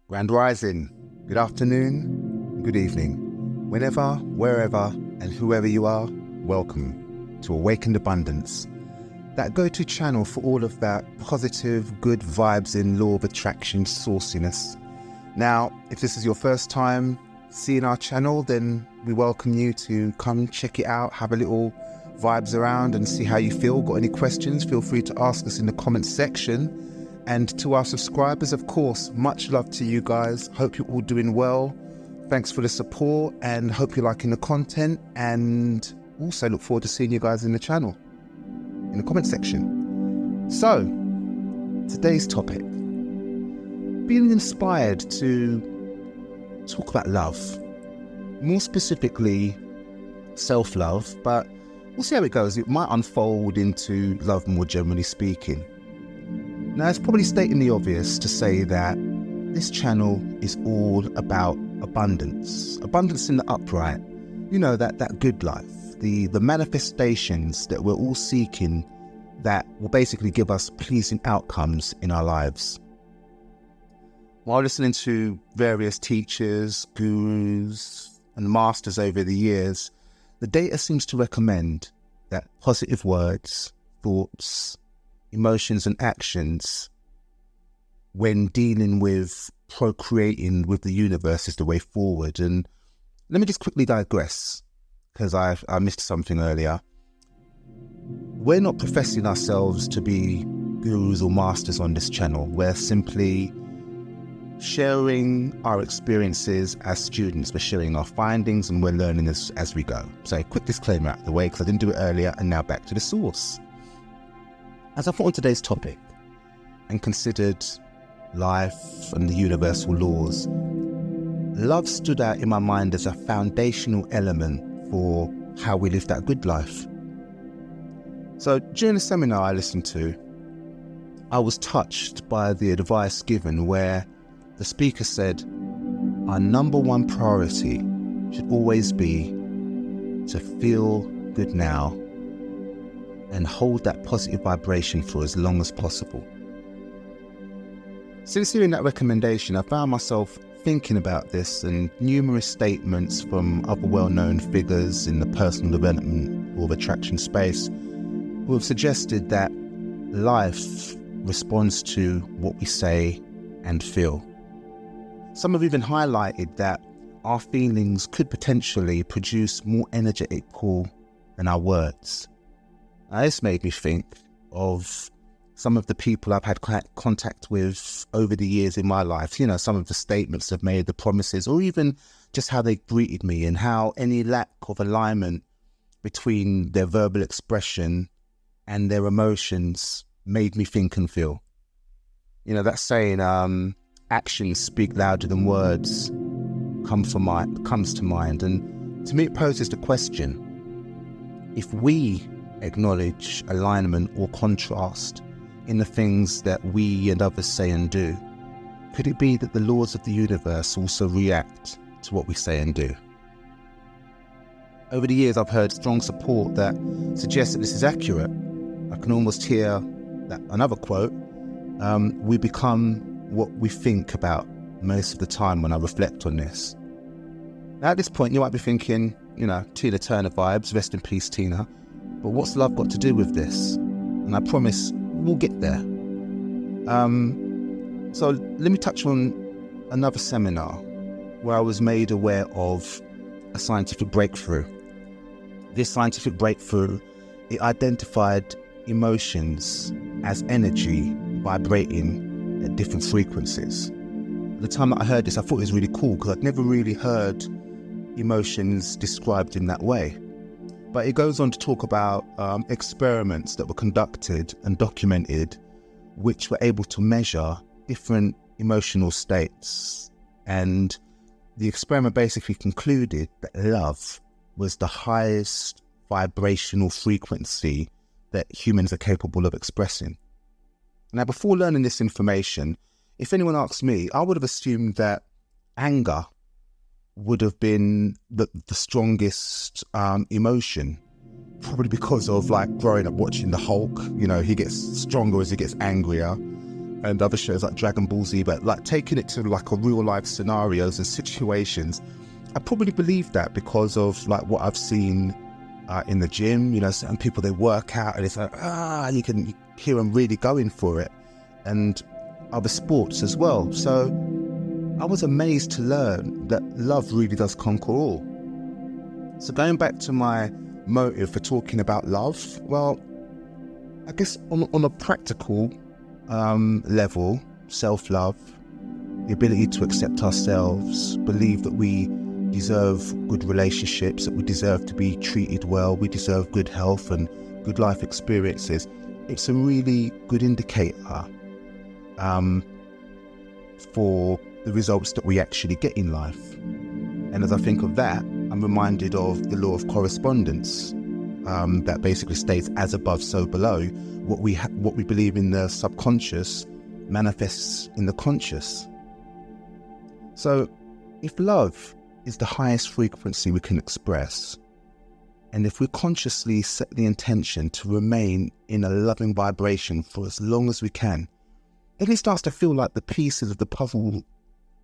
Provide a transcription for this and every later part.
Grand Rising, good afternoon, good evening. Whenever, wherever, and whoever you are, welcome to Awakened Abundance, that go-to channel for all of that positive, good vibes in law of attraction sauciness. Now, if this is your first time seeing our channel, then we welcome you to come check it out, have a little vibes around and see how you feel. Got any questions, feel free to ask us in the comments section. And to our subscribers, of course, much love to you guys. Hope you're all doing well. Thanks for the support and hope you're liking the content, and also look forward to seeing you guys in the channel, in the comment section. So, today's topic, feeling inspired to talk about love, more specifically self-love, but we'll see how it goes. It might unfold into love more generally speaking. Now, it's probably stating the obvious to say that this channel is all about abundance. Abundance in the upright. You know, that good life. The manifestations that we're all seeking that will basically give us pleasing outcomes in our lives. While listening to various teachers, gurus, and masters over the years, the data seems to recommend that positive words, thoughts, emotions and actions when dealing with procreating with the universe is the way forward. And let me just quickly digress, because I missed something earlier. We're not professing ourselves to be gurus or masters on this channel. We're simply sharing our experiences as students. We're sharing our findings and we're learning this as we go. So quick disclaimer out of the way, because I didn't do it earlier, and now back to the source. As I thought on today's topic and considered life and the universal laws, love stood out in my mind as a foundational element for how we live that good life. So during the seminar I listened to, I was touched by the advice given where the speaker said, our number one priority should always be to feel good now and hold that positive vibration for as long as possible. Since hearing that recommendation, I found myself thinking about this and numerous statements from other well-known figures in the personal development or attraction space who have suggested that life responds to what we say and feel. Some have even highlighted that our feelings could potentially produce more energetic pull than our words. Now, this made me think of some of the people I've had contact with over the years in my life. You know, some of the statements they've made, the promises, or even just how they greeted me, and how any lack of alignment between their verbal expression and their emotions made me think and feel. You know, that saying, actions speak louder than words, comes to mind. And to me, it poses the question, if we acknowledge alignment or contrast in the things that we and others say and do, could it be that the laws of the universe also react to what we say and do? Over the years, I've heard strong support that suggests that this is accurate. I can almost hear that another quote, we become what we think about most of the time when I reflect on this. Now, at this point, you might be thinking, you know, Tina Turner vibes, rest in peace, Tina. But what's love got to do with this? And I promise we'll get there. So let me touch on another seminar where I was made aware of a scientific breakthrough. This scientific breakthrough, it identified emotions as energy vibrating at different frequencies. At the time that I heard this, I thought it was really cool because I'd never really heard emotions described in that way. But it goes on to talk about experiments that were conducted and documented, which were able to measure different emotional states. And the experiment basically concluded that love was the highest vibrational frequency that humans are capable of expressing. Now, before learning this information, if anyone asks me, I would have assumed that anger would have been the strongest emotion, probably because of like growing up watching the Hulk. You know, he gets stronger as he gets angrier. and other shows like Dragon Ball Z, but like taking it to like a real life scenarios and situations, I probably believe that because of like what I've seen in the gym. You know, certain people, they work out and it's like, you can hear them really going for it, and other sports as well. So I was amazed to learn that love really does conquer all. So going back to my motive for talking about love, well, I guess on a practical level, self-love, the ability to accept ourselves, believe that we deserve good relationships, that we deserve to be treated well, we deserve good health and good life experiences. It's a really good indicator for the results that we actually get in life. And as I think of that, I'm reminded of the Law of Correspondence, that basically states, as above, so below. What we believe in the subconscious manifests in the conscious. So if love is the highest frequency we can express, and if we consciously set the intention to remain in a loving vibration for as long as we can, then it starts to feel like the pieces of the puzzle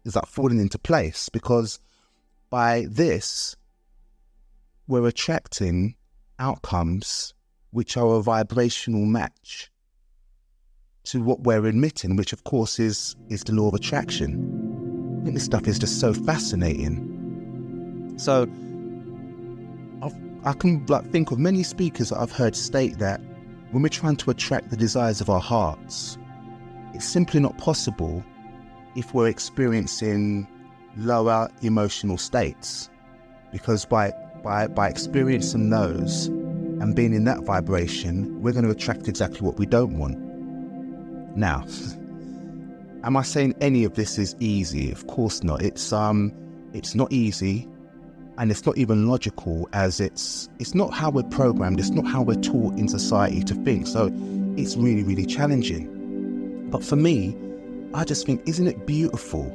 is like falling into place, because by this, we're attracting outcomes which are a vibrational match to what we're emitting, which of course is the law of attraction. I think this stuff is just so fascinating. So I can like think of many speakers that I've heard state that when we're trying to attract the desires of our hearts, it's simply not possible if we're experiencing lower emotional states, because by experiencing those and being in that vibration, we're going to attract exactly what we don't want. Now, am I saying any of this is easy? Of course not. It's not easy, and it's not even logical, as it's not how we're programmed, it's not how we're taught in society to think. So it's really, really challenging. But for me, I just think, isn't it beautiful,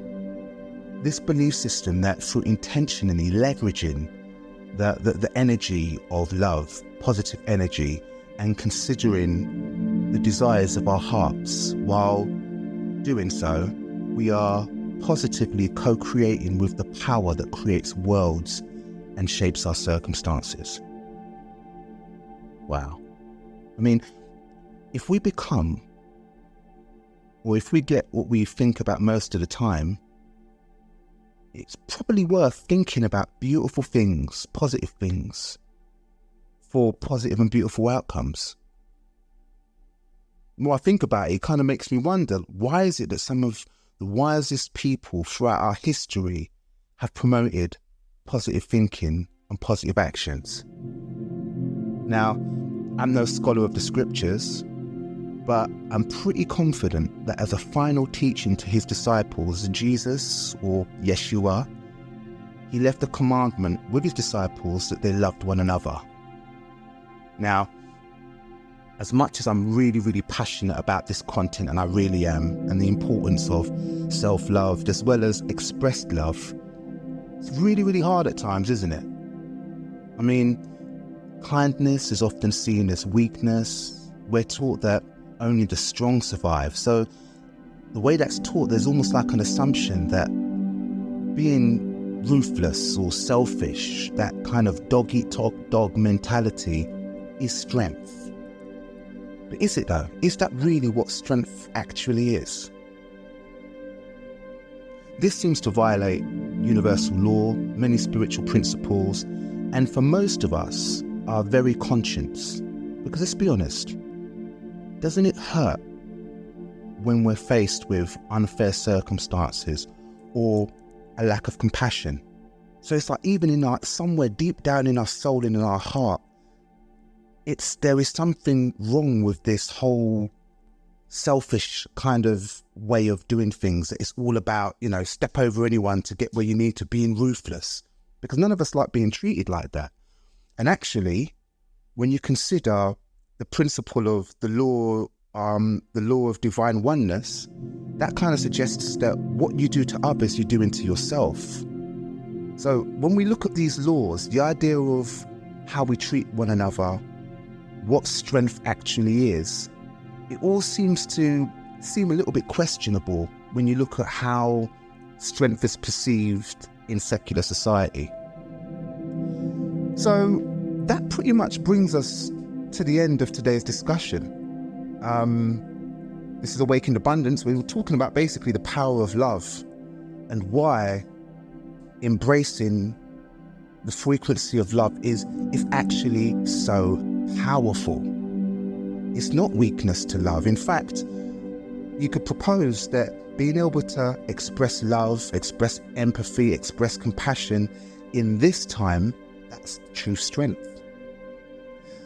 this belief system that through intentionally leveraging the energy of love, positive energy, and considering the desires of our hearts, while doing so, we are positively co-creating with the power that creates worlds and shapes our circumstances. Wow. I mean, if we become, or if we get what we think about most of the time, it's probably worth thinking about beautiful things, positive things, for positive and beautiful outcomes. The more I think about it, it kind of makes me wonder, why is it that some of the wisest people throughout our history have promoted positive thinking and positive actions? Now, I'm no scholar of the scriptures, but I'm pretty confident that as a final teaching to his disciples, Jesus, or Yeshua, he left a commandment with his disciples that they loved one another. Now, as much as I'm really, really passionate about this content, and I really am, and the importance of self-love as well as expressed love, it's really, really hard at times, isn't it? I mean, kindness is often seen as weakness. We're taught that only the strong survive. So the way that's taught, there's almost like an assumption that being ruthless or selfish, that kind of dog-eat-dog mentality, is strength. But is it though? Is that really what strength actually is? This seems to violate universal law, many spiritual principles, and for most of us, our very conscience. Because let's be honest, doesn't it hurt when we're faced with unfair circumstances or a lack of compassion? So it's like even in somewhere deep down in our soul and in our heart, there is something wrong with this whole selfish kind of way of doing things. It's all about, step over anyone to get where you need to, being ruthless, because none of us like being treated like that. And actually, when you consider the principle of the law of divine oneness, that kind of suggests that what you do to others, you're doing to yourself. So when we look at these laws, the idea of how we treat one another, what strength actually is, it all seems to seem a little bit questionable when you look at how strength is perceived in secular society. So that pretty much brings us to the end of today's discussion. This is Awakened Abundance. We were talking about basically the power of love and why embracing the frequency of love is actually so powerful. It's not weakness to love. In fact, you could propose that being able to express love, express empathy, express compassion in this time, that's true strength.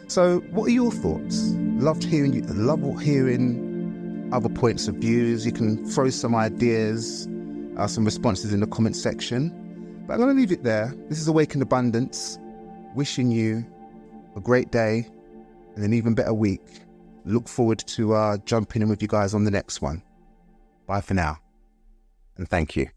So what are your thoughts? Love hearing other points of views. You can throw some ideas, some responses in the comment section. But I'm going to leave it there. This is Awakened Abundance. Wishing you a great day and an even better week. Look forward to jumping in with you guys on the next one. Bye for now. And thank you.